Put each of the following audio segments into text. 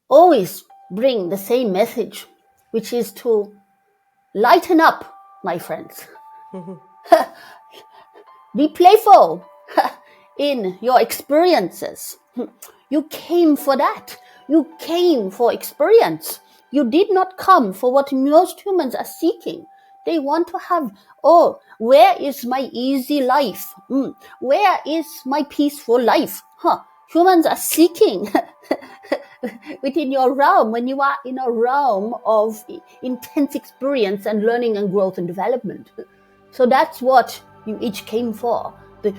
always bring the same message, which is to lighten up, my friends. Be playful in your experiences. You came for that. You came for experience. You did not come for what most humans are seeking. They want to have, where is my easy life? Where is my peaceful life? Humans are seeking within your realm when you are in a realm of intense experience and learning and growth and development. So that's what you each came for, the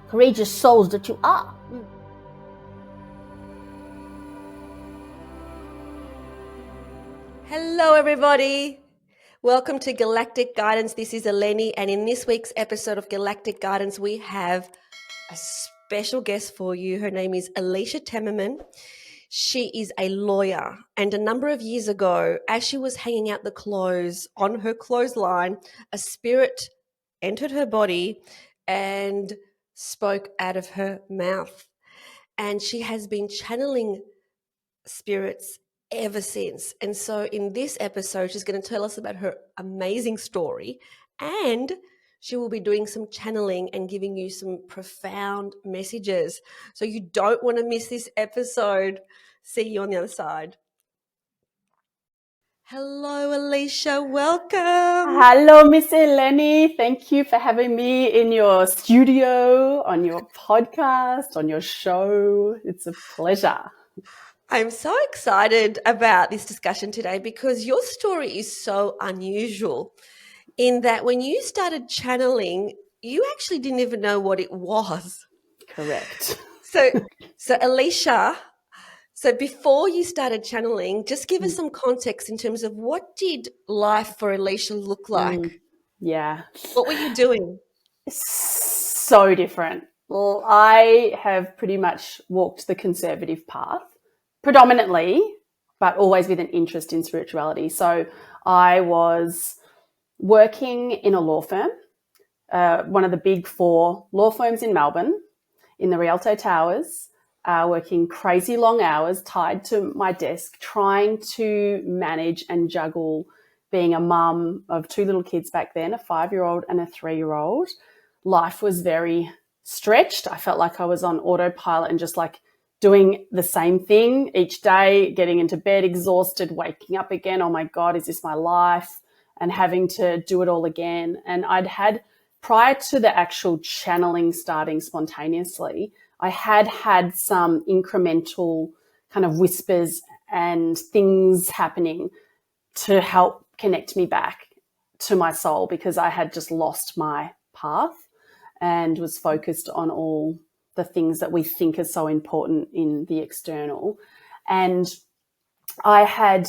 courageous souls that you are. Hello, everybody. Welcome to Galactic Guidance. This is Eleni, and in this week's episode of Galactic Guidance, we have a special guest for you. Her name is Alicia Temmerman. She is a lawyer, and a number of years ago, as she was hanging out the clothes on her clothesline, a spirit entered her body and spoke out of her mouth. And she has been channeling spirits ever since. And so in this episode, she's going to tell us about her amazing story, and she will be doing some channeling and giving you some profound messages. So you don't want to miss this episode. See you on the other side. Hello, Alicia. Welcome. Hello, Miss Eleni. Thank you for having me in your studio, on your podcast, on your show. It's a pleasure. I'm so excited about this discussion today because your story is so unusual in that when you started channeling, you actually didn't even know what it was. Correct. So Alicia, so before you started channeling, just give us some context in terms of what did life for Alicia look like? Yeah. What were you doing? So different. Well, I have pretty much walked the conservative path, predominantly, but always with an interest in spirituality. So I was working in a law firm, one of the big 4 law firms in Melbourne, in the Rialto Towers, working crazy long hours tied to my desk, trying to manage and juggle being a mum of 2 little kids back then, a 5-year-old and a 3-year-old. Life was very stretched. I felt like I was on autopilot and just like doing the same thing each day, getting into bed exhausted, waking up again. Oh my God, is this my life? And having to do it all again. And I'd had, prior to the actual channeling starting spontaneously, I had some incremental kind of whispers and things happening to help connect me back to my soul, because I had just lost my path and was focused on all the things that we think are so important in the external. And I had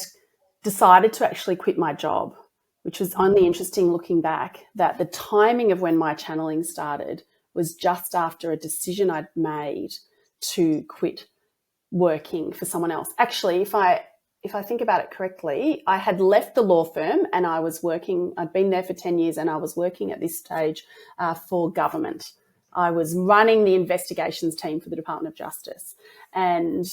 decided to actually quit my job, which was only interesting looking back, that the timing of when my channeling started was just after a decision I'd made to quit working for someone else. Actually, if I think about it correctly, I had left the law firm and I was working, I'd been there for 10 years and I was working at this stage for government. I was running the investigations team for the Department of Justice and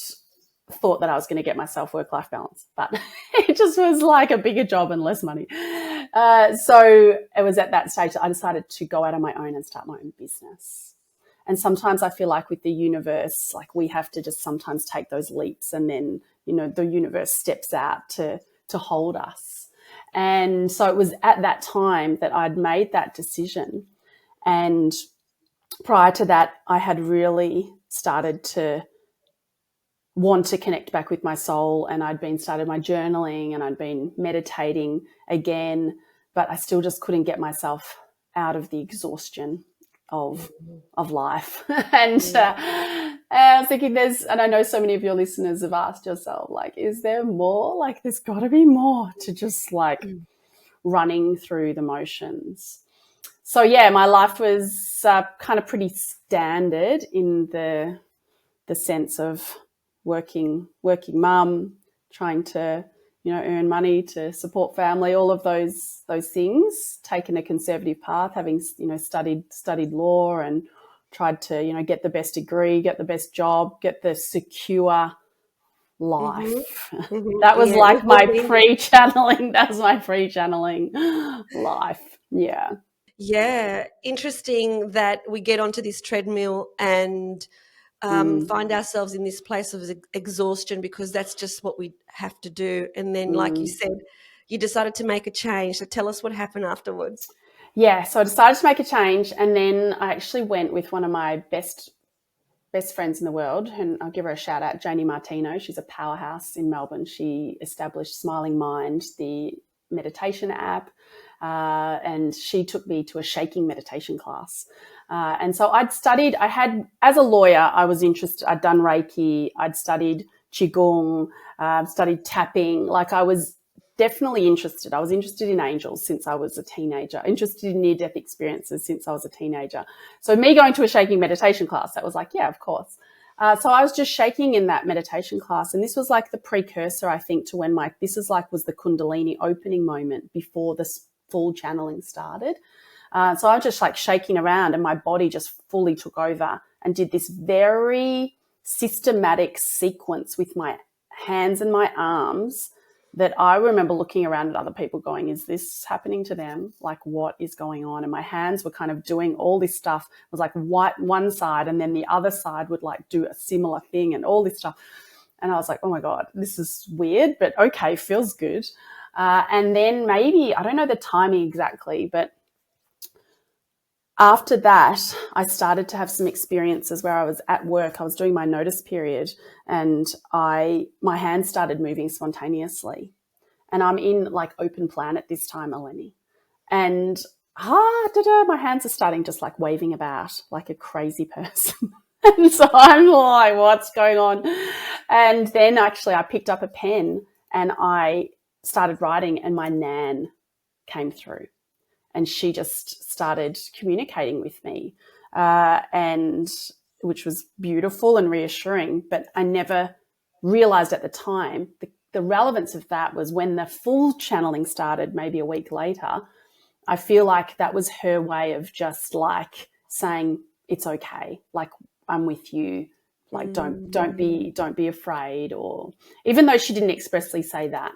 thought that I was going to get myself work-life balance, but it just was like a bigger job and less money. So it was at that stage that I decided to go out on my own and start my own business. And sometimes I feel like with the universe, like we have to just sometimes take those leaps, and then, you know, the universe steps out to hold us. And so it was at that time that I'd made that decision. And prior to that, I had really started to want to connect back with my soul, and I'd been started my journaling and I'd been meditating again, but I still just couldn't get myself out of the exhaustion of life. And I was thinking and I know so many of your listeners have asked yourself, like, is there more? Like, there's got to be more to just like running through the motions. So yeah, my life was kind of pretty standard in the sense of working mum, trying to, you know, earn money to support family, all of those things, taken a conservative path, having, you know, studied law and tried to, you know, get the best degree, get the best job, get the secure life. Mm-hmm. That was Yeah, like we've all my been there. pre-channeling. That was my pre-channeling life. Yeah. Yeah, interesting that we get onto this treadmill and find ourselves in this place of exhaustion because that's just what we have to do. And then, like you said, you decided to make a change. So tell us what happened afterwards. Yeah, so I decided to make a change, and then I actually went with one of my best friends in the world, and I'll give her a shout out, Janie Martino. She's a powerhouse in Melbourne. She established Smiling Mind, the meditation app, and she took me to a shaking meditation class. And so as a lawyer, I was interested. I'd done Reiki, I'd studied Qigong, studied tapping. Like, I was definitely interested. I was interested in angels since I was a teenager, interested in near-death experiences since I was a teenager. So me going to a shaking meditation class, that was like, yeah, of course. So I was just shaking in that meditation class. And this was like the precursor, I think, to when was the Kundalini opening moment before this full channeling started. So I was just like shaking around, and my body just fully took over and did this very systematic sequence with my hands and my arms that I remember looking around at other people going, is this happening to them? Like, what is going on? And my hands were kind of doing all this stuff. It was like one side, and then the other side would like do a similar thing and all this stuff. And I was like, oh my God, this is weird, but okay, feels good. And then maybe, I don't know the timing exactly, but after that, I started to have some experiences where I was at work. I was doing my notice period, and my hands started moving spontaneously. And I'm in like open plan at this time, Eleni. And my hands are starting just like waving about like a crazy person. And so I'm like, what's going on? And then actually I picked up a pen and I started writing, and my nan came through, and she just started communicating with me, and which was beautiful and reassuring. But I never realized at the time the relevance of that was when the full channeling started, maybe a week later. I feel like that was her way of just like saying, it's okay. Like, I'm with you. Like, don't be afraid. Or even though she didn't expressly say that,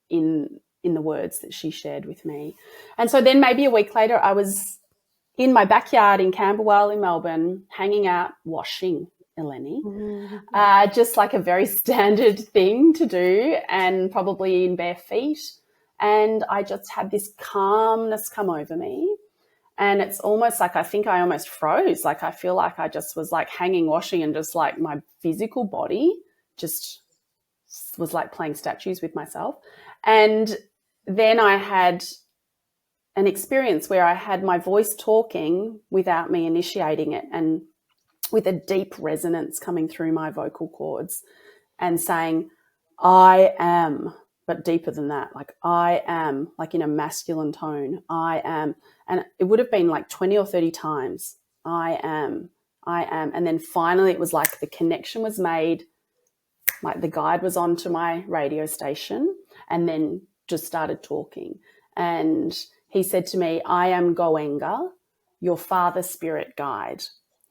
in the words that she shared with me. And so then maybe a week later, I was in my backyard in Camberwell in Melbourne, hanging out, washing, Eleni. Just like a very standard thing to do, and probably in bare feet. And I just had this calmness come over me. And it's almost like, I think I almost froze. Like, I feel like I just was like hanging, washing, and just like my physical body just was like playing statues with myself. And then I had an experience where I had my voice talking without me initiating it, and with a deep resonance coming through my vocal cords, and saying, I am, but deeper than that, like, I am, like in a masculine tone, I am. And it would have been like 20 or 30 times, I am. And then finally it was like the connection was made, like the guide was onto my radio station, and then just started talking. And he said to me, I am Goenga, your father spirit guide,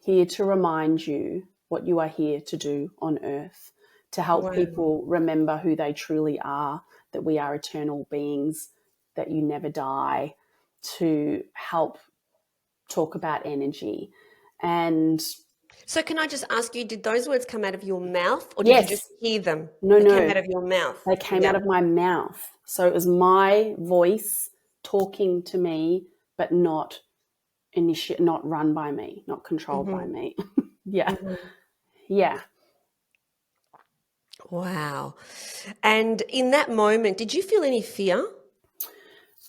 here to remind you what you are here to do on earth, to help people remember who they truly are, that we are eternal beings, that you never die, to help talk about energy. And So can I just ask you, did those words come out of your mouth, or did you just yes, hear them? no, They came out of your mouth. they came out of my mouth. So it was my voice talking to me, but not run by me, not controlled by me. Yeah. Yeah. Wow. And in that moment, did you feel any fear?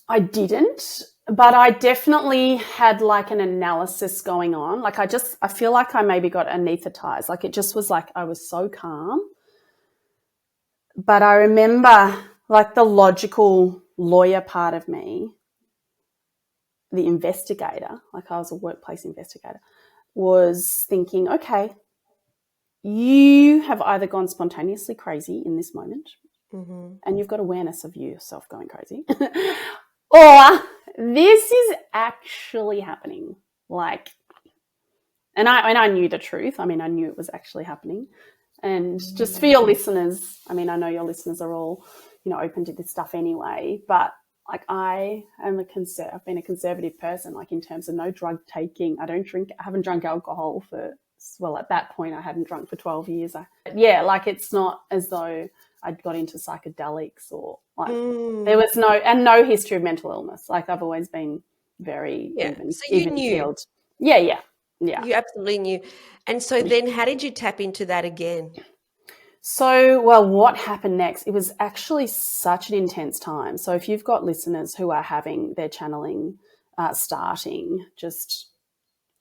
I didn't, but I definitely had like an analysis going on. Like, I feel like I maybe got anesthetized. Like, it just was like I was so calm. But I remember like the logical lawyer part of me, the investigator, like I was a workplace investigator, was thinking, okay, you have either gone spontaneously crazy in this moment, and you've got awareness of yourself going crazy, or this is actually happening. Like, and I knew the truth. I mean, I knew it was actually happening. And just for your listeners, I mean, I know your listeners are all, open to this stuff anyway, but like I've been a conservative person, like in terms of no drug taking. I haven't drunk alcohol at that point I hadn't drunk for 12 years. It's not as though I'd got into psychedelics or there was no history of mental illness. Like I've always been very even keeled. Yeah. You absolutely knew. And so then how did you tap into that again? So, well, what happened next? It was actually such an intense time. So if you've got listeners who are having their channeling starting,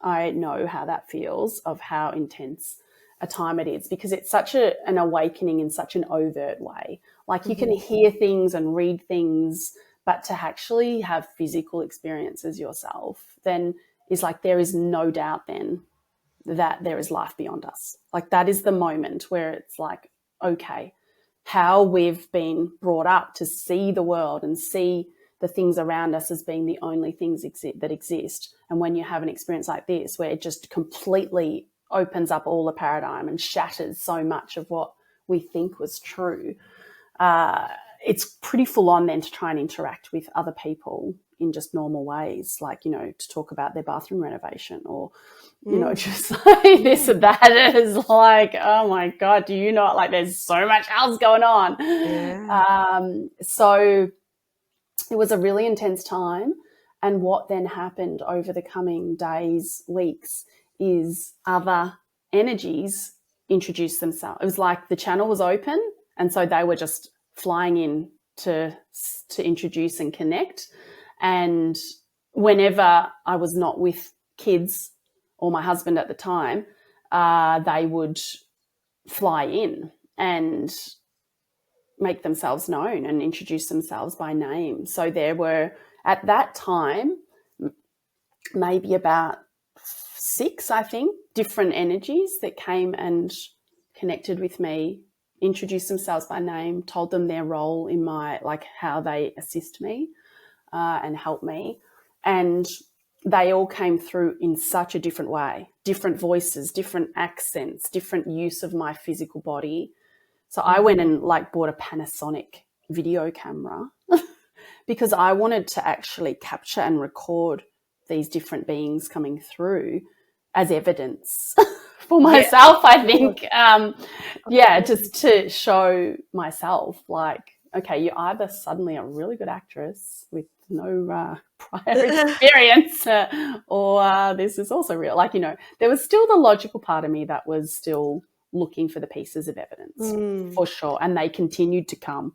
I know how that feels, of how intense a time it is, because it's such an awakening in such an overt way. Like you can hear things and read things, but to actually have physical experiences yourself then is like there is no doubt then that there is life beyond us. Like that is the moment where it's like, okay, how we've been brought up to see the world and see the things around us as being the only things that exist. And when you have an experience like this where it just completely opens up all the paradigm and shatters so much of what we think was true, it's pretty full on then to try and interact with other people in just normal ways, like, to talk about their bathroom renovation or, just like this and that is like, oh my God, do you know, like there's so much else going on. Yeah. So it was a really intense time. And what then happened over the coming days, weeks, is other energies introduced themselves. It was like the channel was open, and so they were just flying in to introduce and connect. And whenever I was not with kids or my husband at the time, they would fly in and make themselves known and introduce themselves by name. So there were, at that time, maybe about 6, I think, different energies that came and connected with me, introduced themselves by name, told them their role in how they assist me and help me. And they all came through in such a different way, different voices, different accents, different use of my physical body. So I went and bought a Panasonic video camera because I wanted to actually capture and record these different beings coming through as evidence for myself, I think. Just to show myself, like, okay, you're either suddenly a really good actress with no prior experience or this is also real. Like, there was still the logical part of me that was still looking for the pieces of evidence for sure. And they continued to come.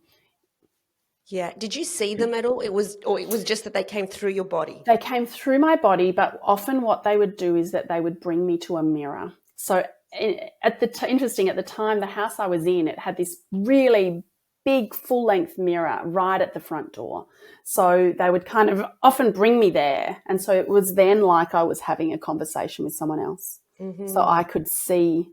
Yeah. Did you see them at all? It was just that they came through your body? They came through my body, but often what they would do is that they would bring me to a mirror. So interesting, at the time, the house I was in, it had this really big full-length mirror right at the front door. So they would kind of often bring me there. And so it was then like I was having a conversation with someone else. So I could see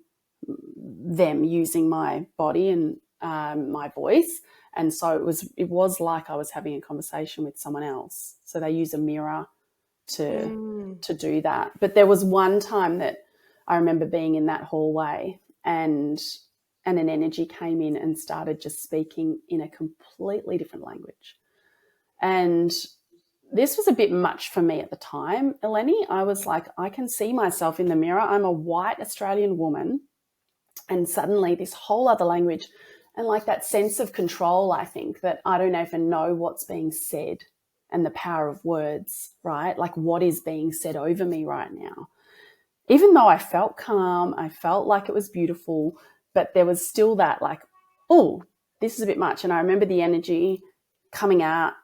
them using my body and my voice. And so it was like I was having a conversation with someone else. So they use a mirror to do that. But there was one time that I remember being in that hallway and an energy came in and started just speaking in a completely different language. And this was a bit much for me at the time, Eleni. I was like, I can see myself in the mirror. I'm a white Australian woman. And suddenly this whole other language and like that sense of control, I think, that I don't even know what's being said and the power of words, right? Like what is being said over me right now. Even though I felt calm, I felt like it was beautiful, but there was still that like, oh, this is a bit much. And I remember the energy coming out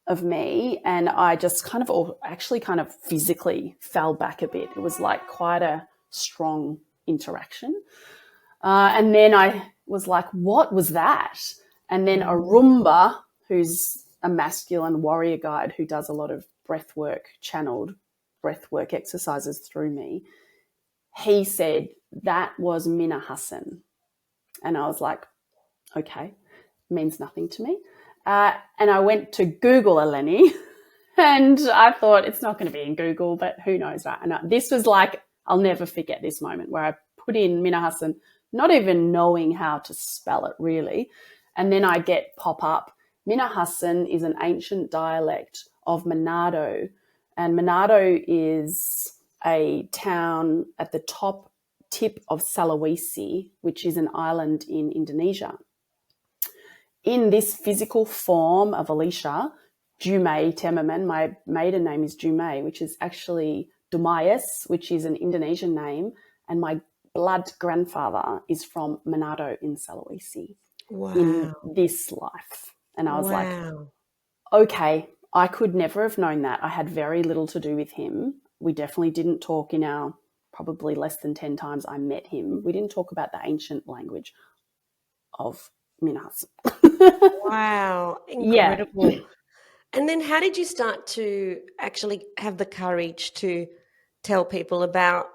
of me and I just kind of physically fell back a bit. It was like quite a strong interaction. And then I was like, what was that? And then a Roomba, who's a masculine warrior guide who does a lot of channeled breath work exercises through me, he said, that was Mina Hassan. And I was like, okay, means nothing to me. And I went to Google Eleni and I thought it's not going to be in Google, but who knows, right? And this was like, I'll never forget this moment where I put in Mina Hassan, not even knowing how to spell it really. And then I get pop up, Minahassan is an ancient dialect of Manado. And Manado is a town at the top tip of Sulawesi, which is an island in Indonesia. In this physical form of Alicia, Jume Temmerman, my maiden name is Jume, which is actually Dumayas, which is an Indonesian name, and my blood grandfather is from Manado in Sulawesi. Wow. In this life. And I was like, Wow. okay, I could never have known that. I had very little to do with him. We definitely didn't talk in our probably less than 10 times I met him. We didn't talk about the ancient language of Minas. Wow. Yeah. Incredible. And then how did you start to actually have the courage to tell people about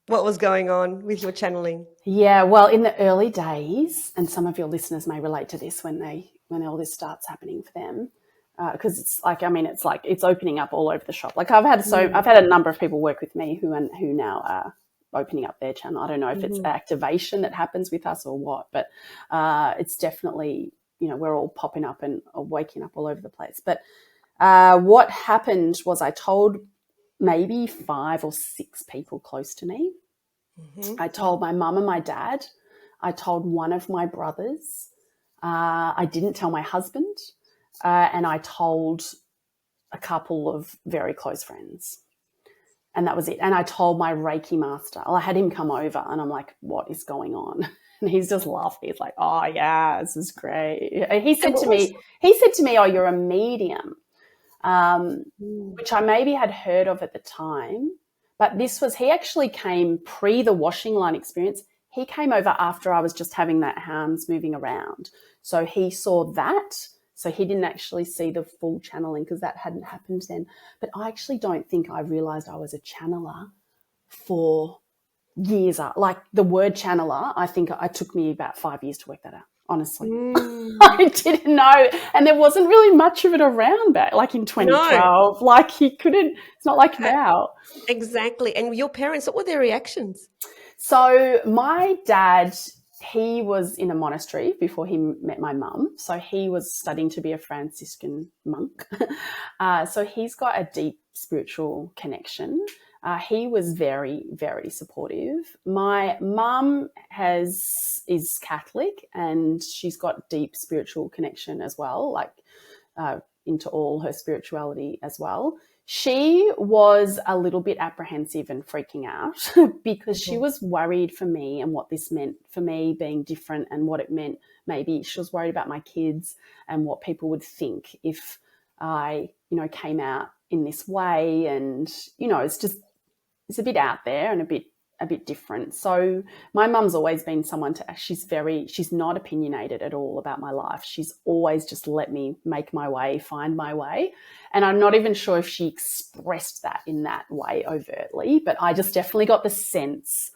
what was going on with your channeling? Yeah, well, in the early days, and some of your listeners may relate to this when all this starts happening for them, because it's like, I mean, it's like it's opening up all over the shop. Like I've had a number of people work with me who now are opening up their channel. I don't know if it's activation that happens with us or what, but it's definitely, you know, we're all popping up and waking up all over the place. But what happened was I told maybe 5 or 6 people close to me. I told my mum and my dad. I told one of my brothers. I didn't tell my husband. And I told a couple of very close friends. And that was it. And I told my Reiki master. I had him come over and I'm like, what is going on? And he's just laughing. He's like, oh, yeah, this is great. And he said to me, oh, you're a medium, which I maybe had heard of at the time. But he actually came pre the washing line experience. He came over after I was just having that hands moving around. So he saw that. So he didn't actually see the full channeling because that hadn't happened then. But I actually don't think I realized I was a channeler for years. Like the word channeler, I think it took me about 5 years to work that out. Honestly, I didn't know. And there wasn't really much of it around back, like in 2012. No. Like it's not like now. Exactly. And your parents, what were their reactions? So my dad, he was in a monastery before he met my mum. So he was studying to be a Franciscan monk. So he's got a deep spiritual connection. He was very, very supportive. My mum is Catholic and she's got deep spiritual connection as well, like into all her spirituality as well. She was a little bit apprehensive and freaking out because she was worried for me and what this meant for me being different and what it meant. Maybe she was worried about my kids and what people would think if I, you know, came out in this way. And, you know, it's a bit out there and a bit different. So my mum's always been someone she's not opinionated at all about my life. She's always just let me make my way, find my way. And I'm not even sure if she expressed that in that way overtly, but I just definitely got the sense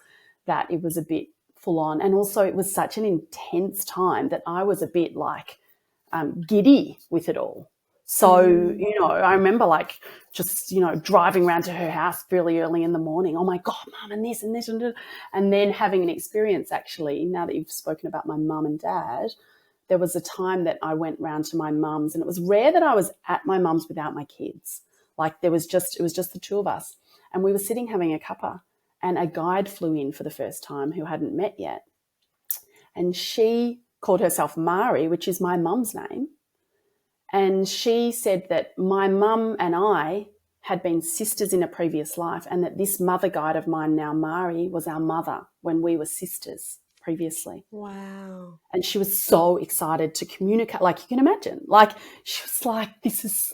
that it was a bit full on. And also it was such an intense time that I was a bit like giddy with it all. So, you know, I remember like just, you know, driving around to her house really early in the morning. Oh, my God, Mum, and this and this. And then having an experience, actually, now that you've spoken about my mum and dad, there was a time that I went round to my mum's, and it was rare that I was at my mum's without my kids. Like it was just the two of us. And we were sitting having a cuppa, and a guide flew in for the first time who hadn't met yet. And she called herself Mari, which is my mum's name. And she said that my mum and I had been sisters in a previous life and that this mother guide of mine now, Mari, was our mother when we were sisters previously. Wow. And she was so excited to communicate, like you can imagine. Like she was like,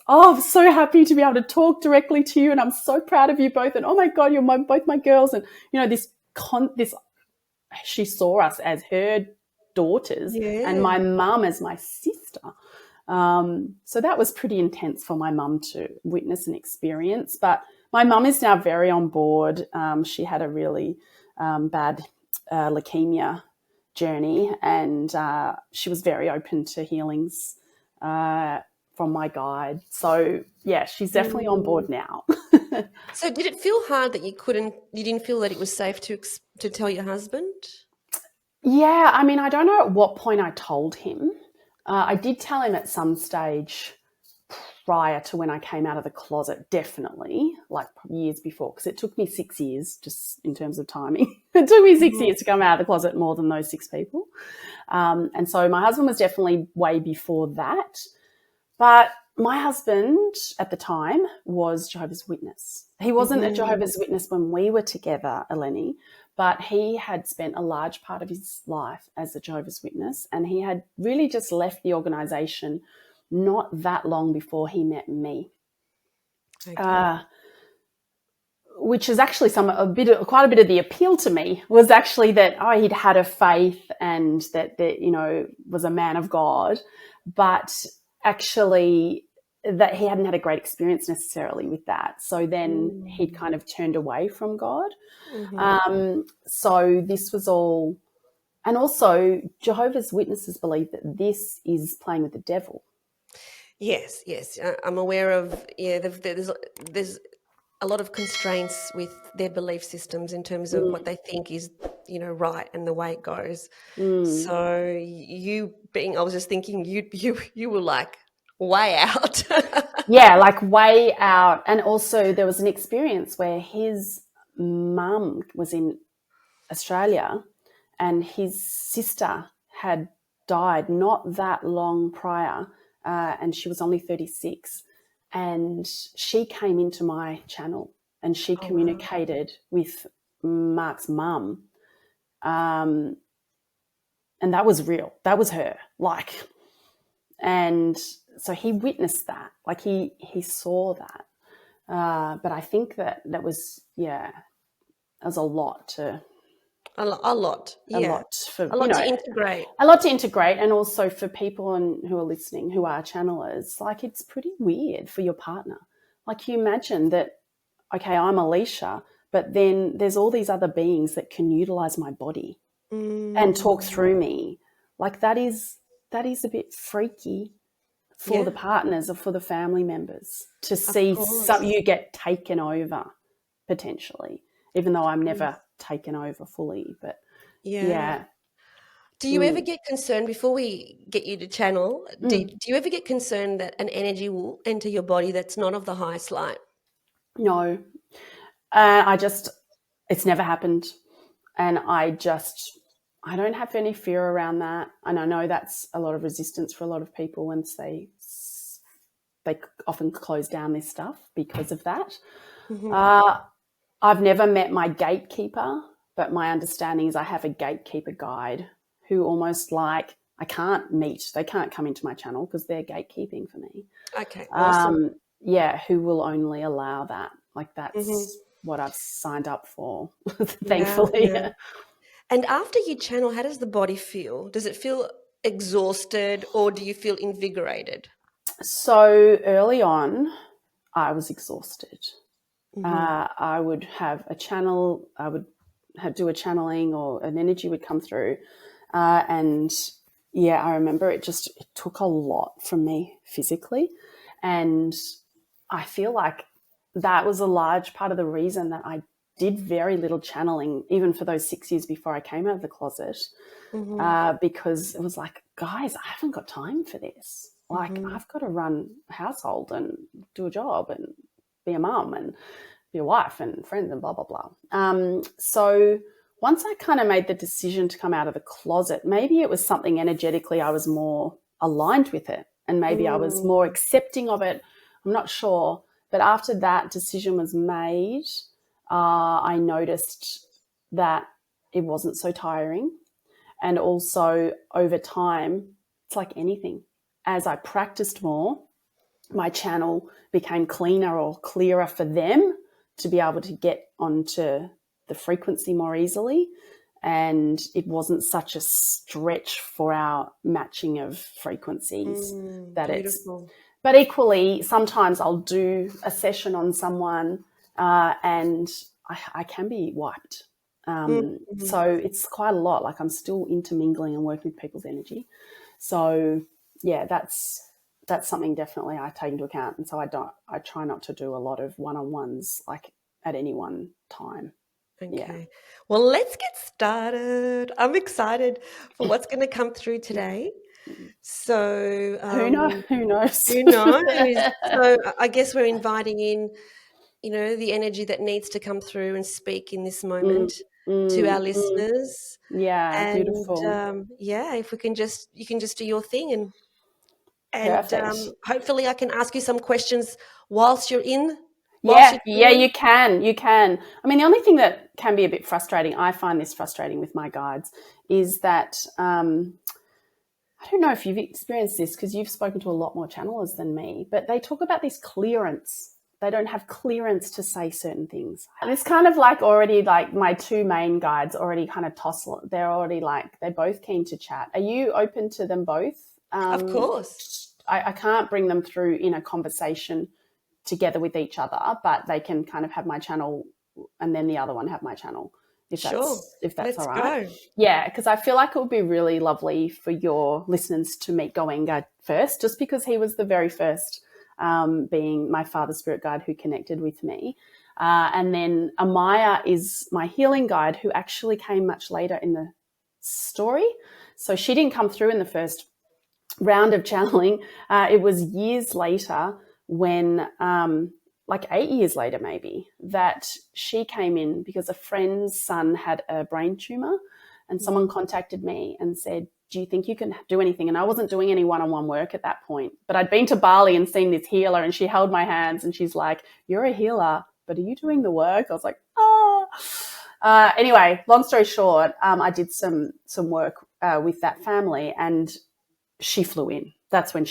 I'm so happy to be able to talk directly to you and I'm so proud of you both. And, oh, my God, you're both my girls. And, you know, she saw us as her daughters and my mum as my sister. So that was pretty intense for my mum to witness and experience. But my mum is now very on board. She had a really bad leukemia journey and she was very open to healings from my guide. So, yeah, she's definitely on board now. So did it feel hard that you didn't feel that it was safe to tell your husband? Yeah, I mean, I don't know at what point I told him. I did tell him at some stage prior to when I came out of the closet, definitely, like years before, because it took me 6 years, just in terms of timing. It took me 6 years to come out of the closet, more than those 6 people. And so my husband was definitely way before that. But my husband at the time was Jehovah's Witness. He wasn't a Jehovah's Witness when we were together, Eleni, but he had spent a large part of his life as a Jehovah's Witness, and he had really just left the organisation not that long before he met me. Okay. Which is actually quite a bit of the appeal to me was actually that he'd had a faith and that was a man of God, but actually that he hadn't had a great experience necessarily with that. So then he'd kind of turned away from God. So this was all, and also Jehovah's Witnesses believe that this is playing with the devil. Yes, I'm aware of. Yeah, there's a lot of constraints with their belief systems in terms of what they think is, right and the way it goes. So I was just thinking, you were like way out. Yeah, like way out. And also there was an experience where his mum was in Australia and his sister had died not that long prior, and she was only 36. And she came into my channel and she communicated with Mark's mum. And that was real. That was her. And so he witnessed that. Like he saw that. But I think that was, that was a lot to a lot, yeah. A lot for a lot to integrate. A lot to integrate, and also for people who are listening who are channelers, like it's pretty weird for your partner. Like you imagine that, okay, I'm Alicia, but then there's all these other beings that can utilize my body and talk through me. Like that is a bit freaky for the partners or for the family members to see you get taken over potentially, even though I'm never taken over fully, but yeah. Do you ever get concerned, before we get you to channel, do you ever get concerned that an energy will enter your body that's not of the highest light? No. It's never happened. And I don't have any fear around that. And I know that's a lot of resistance for a lot of people once they often close down this stuff because of that. I've never met my gatekeeper, but my understanding is I have a gatekeeper guide who almost like they can't come into my channel because they're gatekeeping for me. Okay, awesome. Who will only allow that. Like that's what I've signed up for, thankfully. Yeah. And after you channel, how does the body feel? Does it feel exhausted or do you feel invigorated? So early on, I was exhausted. I would have a channel, I would do a channeling or an energy would come through. And I remember it took a lot from me physically. And I feel like that was a large part of the reason that I did very little channeling, even for those 6 years before I came out of the closet, because it was like, guys, I haven't got time for this. Like I've got to run a household and do a job and be a mum and be a wife and friends and blah, blah, blah. So once I kind of made the decision to come out of the closet, maybe it was something energetically I was more aligned with it and maybe I was more accepting of it. I'm not sure. But after that decision was made, I noticed that it wasn't so tiring. And also over time, it's like anything. As I practiced more, my channel became cleaner or clearer for them to be able to get onto the frequency more easily. And it wasn't such a stretch for our matching of frequencies Beautiful. But equally, sometimes I'll do a session on someone and I can be wiped. So it's quite a lot. Like I'm still intermingling and working with people's energy. So yeah, that's something definitely I take into account. And so I try not to do a lot of one-on-ones like at any one time. Okay. Well, let's get started. I'm excited for what's going to come through today. So, Who knows? who knows? So, I guess we're inviting in, the energy that needs to come through and speak in this moment to our listeners. Yeah, And beautiful. if we can you can just do your thing, and Perfect. hopefully I can ask you some questions whilst you're in. Yeah, you can. I mean, the only thing that can be a bit frustrating, I find this frustrating with my guides, is that I don't know if you've experienced this because you've spoken to a lot more channelers than me, but they talk about this clearance. They don't have clearance to say certain things. And it's kind of like already like my two main guides already kind of they're already like, they're both keen to chat. Are you open to them both? Of course. I can't bring them through in a conversation together with each other, but they can kind of have my channel and then the other one have my channel. If that's all right. Go. Yeah, because I feel like it would be really lovely for your listeners to meet Goenga first, just because he was the very first, being my father's spirit guide who connected with me. And then Amaya is my healing guide who actually came much later in the story. So she didn't come through in the first round of channeling. It was years later when, like 8 years later maybe, that she came in because a friend's son had a brain tumor and someone contacted me and said, do you think you can do anything? And I wasn't doing any one-on-one work at that point, but I'd been to Bali and seen this healer and she held my hands and she's like, you're a healer, but are you doing the work? I was like, anyway, long story short, I did some work with that family and she flew in. That's when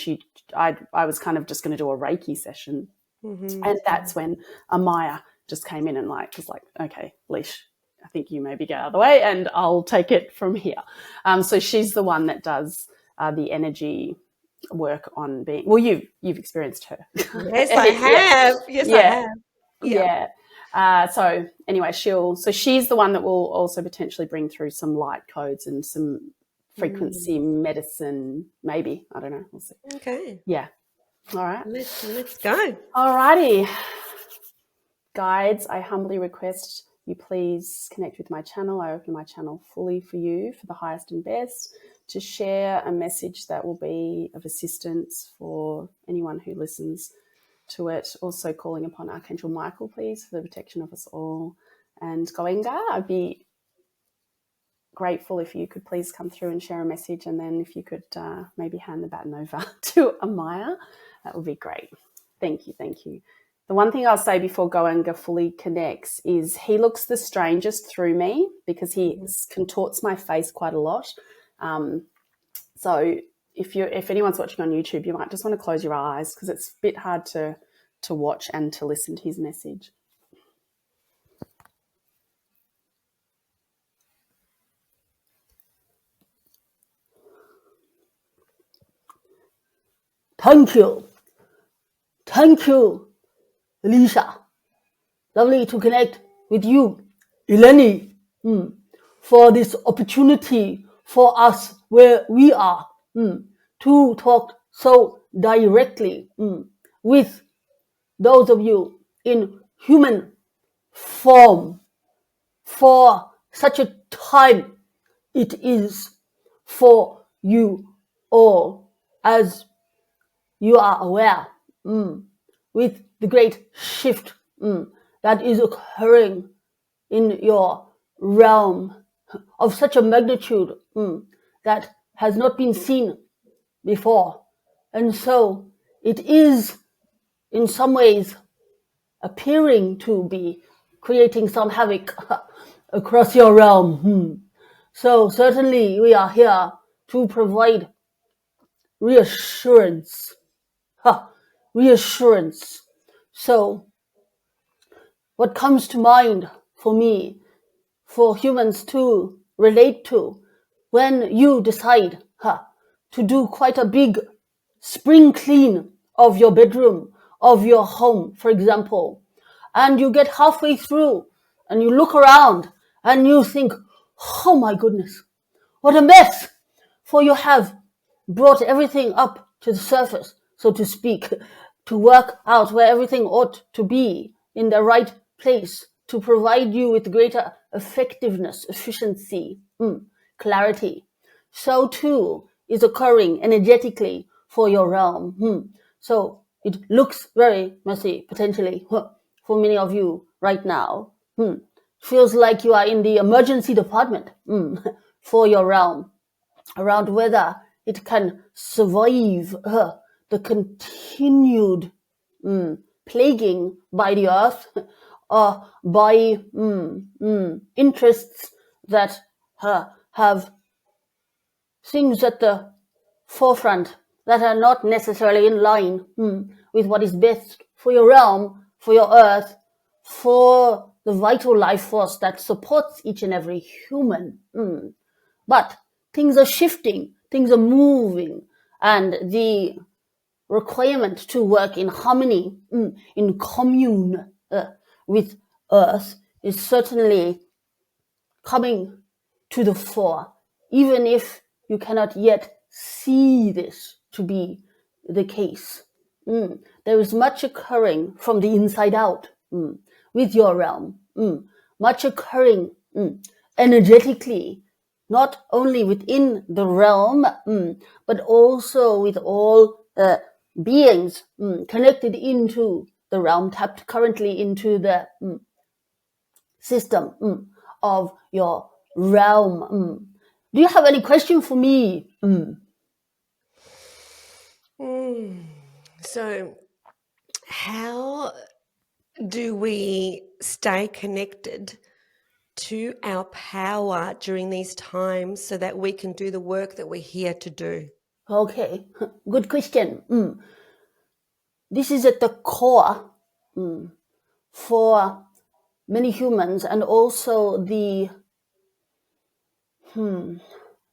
I was kind of just going to do a Reiki session. Mm-hmm. And that's when Amaya just came in and was like, okay, Leash, I think you maybe get out of the way and I'll take it from here. So she's the one that does the energy work on being, well, you've experienced her. Yes, I have. Yes, I have. Yeah. So anyway, she's the one that will also potentially bring through some light codes and some frequency medicine, maybe. I don't know. We'll see. Okay. Yeah. All right. Let's go. All righty. Guides, I humbly request you please connect with my channel. I open my channel fully for you, for the highest and best, to share a message that will be of assistance for anyone who listens to it. Also calling upon Archangel Michael, please, for the protection of us all. And Goenga, I'd be grateful if you could please come through and share a message, and then if you could maybe hand the baton over to Amaya, that would be great. Thank you. The one thing I'll say before Goenga fully connects is he looks the strangest through me because he contorts my face quite a lot. So if anyone's watching on YouTube, you might just want to close your eyes because it's a bit hard to watch and to listen to his message. Thank you, Alicia. Lovely to connect with you, Eleni, for this opportunity for us where we are to talk so directly with those of you in human form for such a time it is for you all, as you are aware, with the great shift that is occurring in your realm of such a magnitude that has not been seen before. And so it is in some ways appearing to be creating some havoc across your realm. So certainly we are here to provide reassurance. Reassurance. So what comes to mind for me, for humans to relate to, when you decide to do quite a big spring clean of your bedroom, of your home, for example, and you get halfway through and you look around and you think, oh my goodness, what a mess, for you have brought everything up to the surface, so to speak, to work out where everything ought to be in the right place to provide you with greater effectiveness, efficiency, clarity. So too is occurring energetically for your realm. So it looks very messy, potentially, for many of you right now. Feels like you are in the emergency department for your realm, around whether it can survive the continued plaguing by the earth or by interests that have things at the forefront that are not necessarily in line with what is best for your realm, for your earth, for the vital life force that supports each and every human. But things are shifting, things are moving, and the requirement to work in harmony, in commune with earth is certainly coming to the fore, even if you cannot yet see this to be the case. There is much occurring from the inside out with your realm, much occurring energetically, not only within the realm, but also with all beings connected into the realm, tapped currently into the system of your realm. Do you have any question for me? So, how do we stay connected to our power during these times so that we can do the work that we're here to do? Okay, good question. This is at the core for many humans, and also the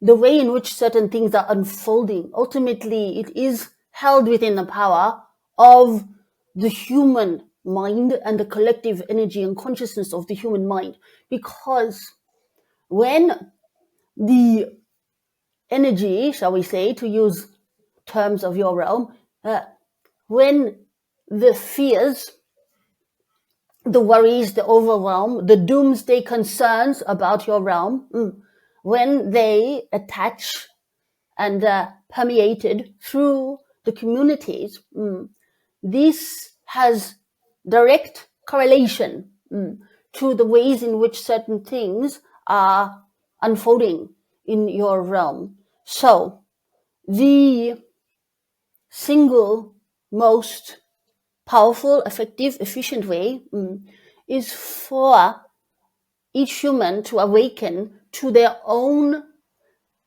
way in which certain things are unfolding. Ultimately, it is held within the power of the human mind and the collective energy and consciousness of the human mind. Because when the energy, shall we say, to use terms of your realm, when the fears, the worries, the overwhelm, the doomsday concerns about your realm, when they attach and permeated through the communities, this has direct correlation to the ways in which certain things are unfolding in your realm. So the single most powerful, effective, efficient way is for each human to awaken to their own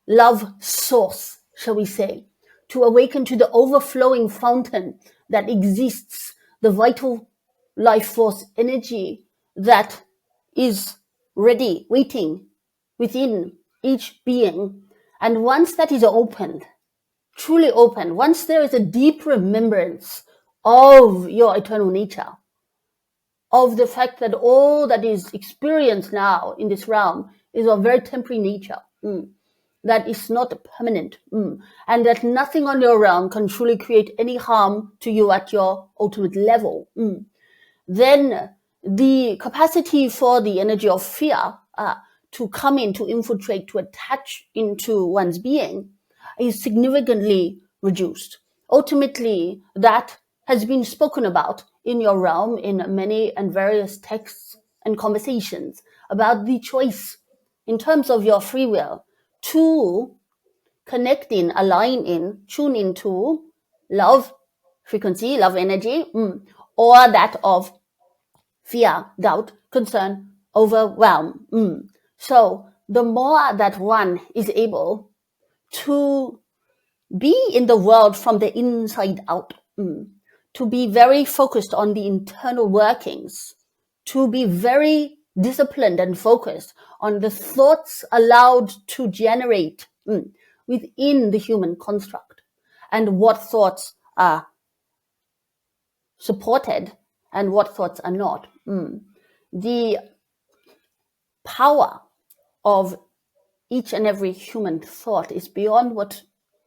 love source, shall we say, to awaken to the overflowing fountain that exists, the vital life force energy that is ready, waiting within each being. And once that is opened, truly opened, once there is a deep remembrance of your eternal nature, of the fact that all that is experienced now in this realm is of very temporary nature, that is not permanent, and that nothing on your realm can truly create any harm to you at your ultimate level, then the capacity for the energy of fear to come in, to infiltrate, to attach into one's being is significantly reduced. Ultimately, that has been spoken about in your realm in many and various texts and conversations about the choice in terms of your free will to connect in, align in, tune into love frequency, love energy, or that of fear, doubt, concern, overwhelm. So the more that one is able to be in the world from the inside out, to be very focused on the internal workings, to be very disciplined and focused on the thoughts allowed to generate within the human construct, and what thoughts are supported and what thoughts are not. The power of each and every human thought is beyond what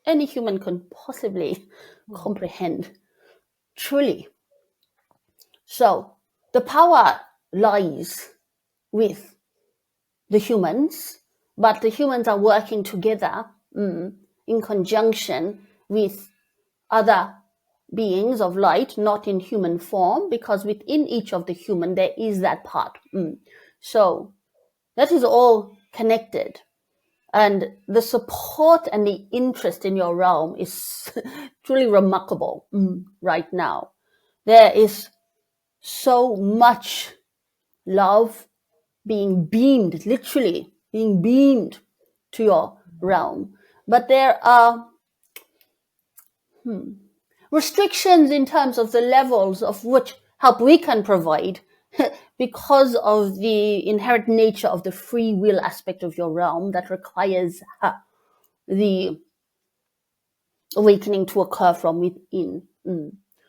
any human can possibly comprehend, truly. So the power lies with the humans, but the humans are working together in conjunction with other beings of light, not in human form, because within each of the human there is that part. So that is all connected. And the support and the interest in your realm is truly remarkable right now. There is so much love being beamed, literally being beamed to your realm. But there are restrictions in terms of the levels of which help we can provide because of the inherent nature of the free will aspect of your realm that requires the awakening to occur from within.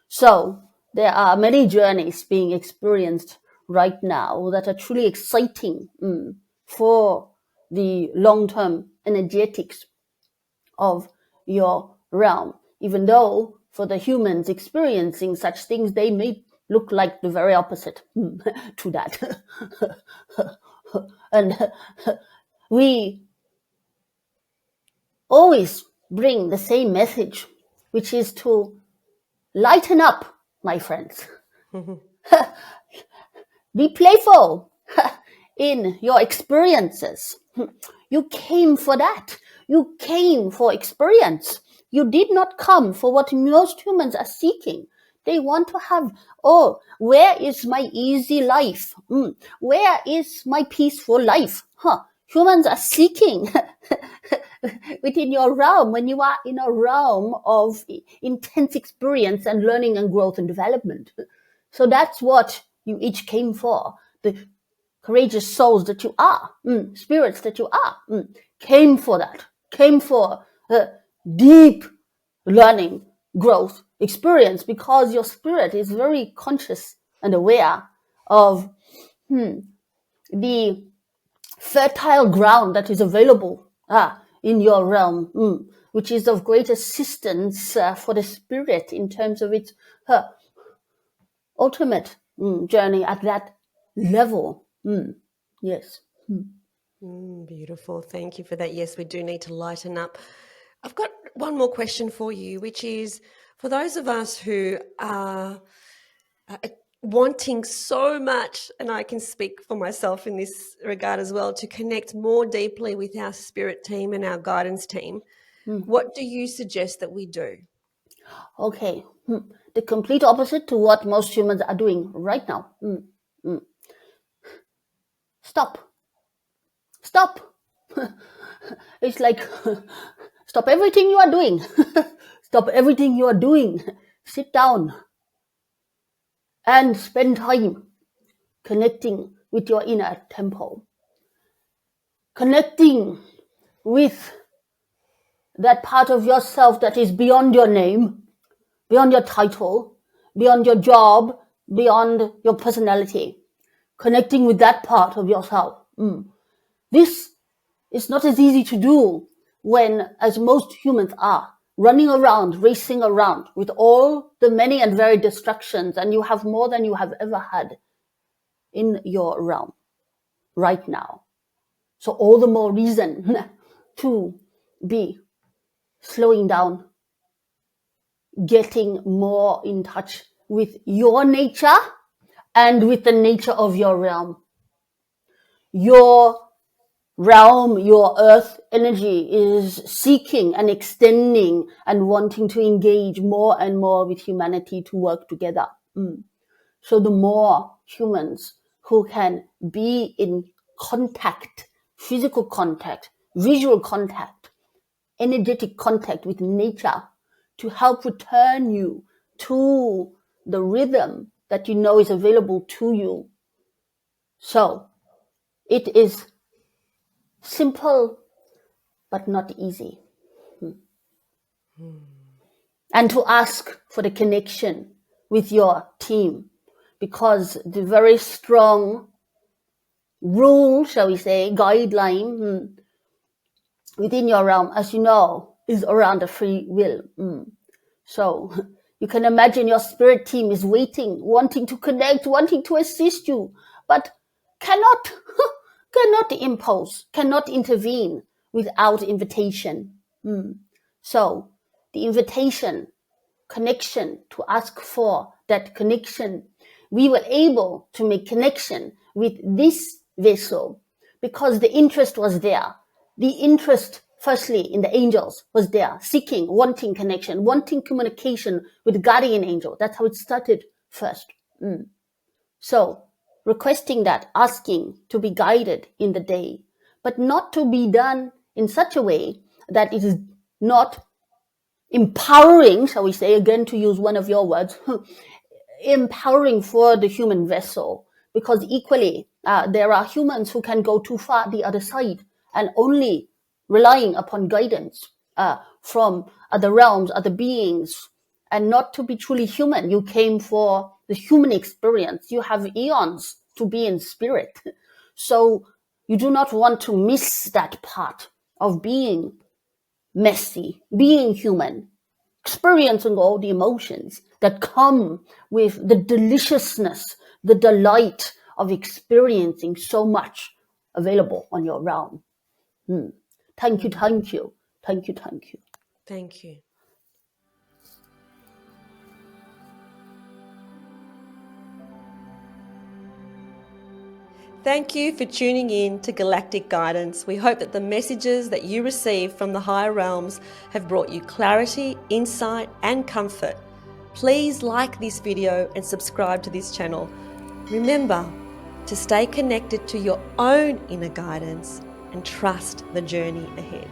So there are many journeys being experienced right now that are truly exciting for the long-term energetics of your realm, even though for the humans experiencing such things, they may look like the very opposite to that. And we always bring the same message, which is to lighten up, my friends. Be playful in your experiences. You came for that. You came for experience. You did not come for what most humans are seeking. They want to have, where is my easy life? Where is my peaceful life? Humans are seeking within your realm when you are in a realm of intense experience and learning and growth and development. So that's what you each came for. The courageous souls that you are, spirits that you are, came for that, came for deep learning, growth, experience, because your spirit is very conscious and aware of the fertile ground that is available in your realm, which is of great assistance for the spirit in terms of its ultimate journey at that level. Yes. Beautiful. Thank you for that. Yes, we do need to lighten up. I've got one more question for you, which is for those of us who are wanting so much, and I can speak for myself in this regard as well, to connect more deeply with our spirit team and our guidance team, what do you suggest that we do? Okay. The complete opposite to what most humans are doing right now. Stop. It's like, stop everything you are doing. Stop everything you are doing. Sit down and spend time connecting with your inner temple. Connecting with that part of yourself that is beyond your name, beyond your title, beyond your job, beyond your personality. Connecting with that part of yourself. This is not as easy to do when, as most humans are, running around, racing around with all the many and varied distractions, and you have more than you have ever had in your realm right now. So all the more reason to be slowing down, getting more in touch with your nature and with the nature of your realm. Your realm, your earth energy is seeking and extending and wanting to engage more and more with humanity to work together. So the more humans who can be in contact, physical contact, visual contact, energetic contact with nature to help return you to the rhythm that you know is available to you. So it is simple, but not easy. And to ask for the connection with your team, because the very strong rule, shall we say, guideline within your realm, as you know, is around the free will. So you can imagine your spirit team is waiting, wanting to connect, wanting to assist you, but cannot cannot impose, cannot intervene without invitation. So the invitation, connection, to ask for that connection, we were able to make connection with this vessel because the interest was there. The interest, firstly, in the angels was there, seeking, wanting connection, wanting communication with guardian angel. That's how it started first. So requesting that, asking to be guided in the day, but not to be done in such a way that it is not empowering, shall we say, again to use one of your words, empowering for the human vessel, because equally there are humans who can go too far the other side and only relying upon guidance from other realms, other beings, and not to be truly human. You came for the human experience. You have eons to be in spirit. So you do not want to miss that part of being messy, being human, experiencing all the emotions that come with the deliciousness, the delight of experiencing so much available on your realm. Thank you, thank you, thank you, thank you. Thank you. Thank you for tuning in to Galactic Guidance. We hope that the messages that you receive from the higher realms have brought you clarity, insight, and comfort. Please like this video and subscribe to this channel. Remember to stay connected to your own inner guidance and trust the journey ahead.